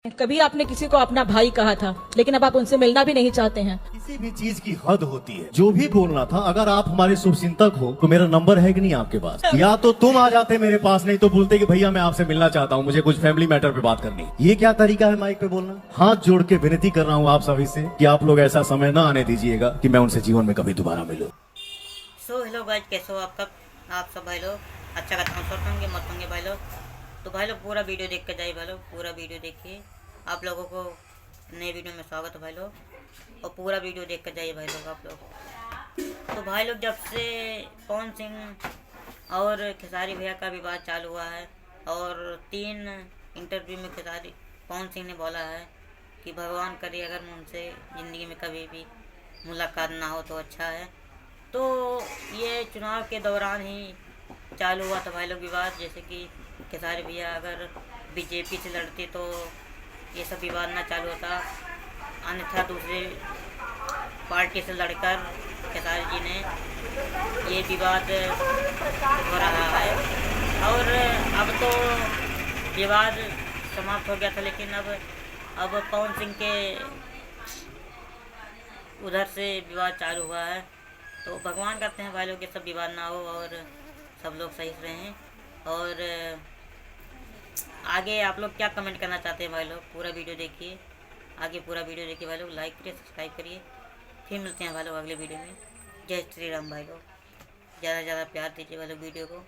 कभी आपने किसी को अपना भाई कहा था, लेकिन अब आप उनसे मिलना भी नहीं चाहते हैं। किसी भी चीज की हद होती है। जो भी बोलना था, अगर आप हमारे शुभचिंतक हो तो मेरा नंबर है कि नहीं आपके पास? या तो तुम आ जाते मेरे पास, नहीं तो बोलते कि भैया मैं आपसे मिलना चाहता हूँ, मुझे कुछ फैमिली मैटर पे बात करनी। ये क्या तरीका है माइक पे बोलना? हाथ जोड़ के विनती कर रहा हूँ आप सभी से कि आप लोग ऐसा समय ना आने दीजिएगा कि मैं उनसे जीवन में कभी दोबारा मिलूं। सो हेलो गाइज, कैसे हो आप सब भाई लोग? अच्छा खासा स्वस्थ होंगे, मत होंगे भाई लोग। तो भाई लोग पूरा वीडियो देख के जाइए भाई लोग, पूरा वीडियो देखिए। आप लोगों को नए वीडियो में स्वागत है भाई लोग, और पूरा वीडियो देख कर जाइए भाई लोग आप लोग। तो भाई लोग, जब से पवन सिंह और खेसारी भैया का विवाद चालू हुआ है, और 3 इंटरव्यू में खेसारी पवन सिंह ने बोला है कि भगवान करे अगर मुझसे ज़िंदगी में कभी भी मुलाकात ना हो तो अच्छा है। तो ये चुनाव के दौरान ही चालू हुआ था भाई लोग विवाद, जैसे कि खेसारी भैया अगर बीजेपी से लड़ते तो ये सब विवाद ना चालू होता, अन्यथा दूसरे पार्टी से लड़कर खेसारी जी ने ये विवाद हो रहा है। और अब तो विवाद समाप्त हो गया था, लेकिन अब पवन सिंह के उधर से विवाद चालू हुआ है। तो भगवान करते हैं भाई लोग कि सब विवाद ना हो और सब लोग सही से रहें। और आगे आप लोग क्या कमेंट करना चाहते हैं भाई लोग, पूरा वीडियो देखिए। आगे पूरा वीडियो देखिए भाई लोग, लाइक करिए, सब्सक्राइब करिए। फिर मिलते हैं भाई लोग अगले वीडियो में। जय श्री राम भाई लोग। ज़्यादा से ज़्यादा प्यार दीजिए भाई लोग वीडियो को।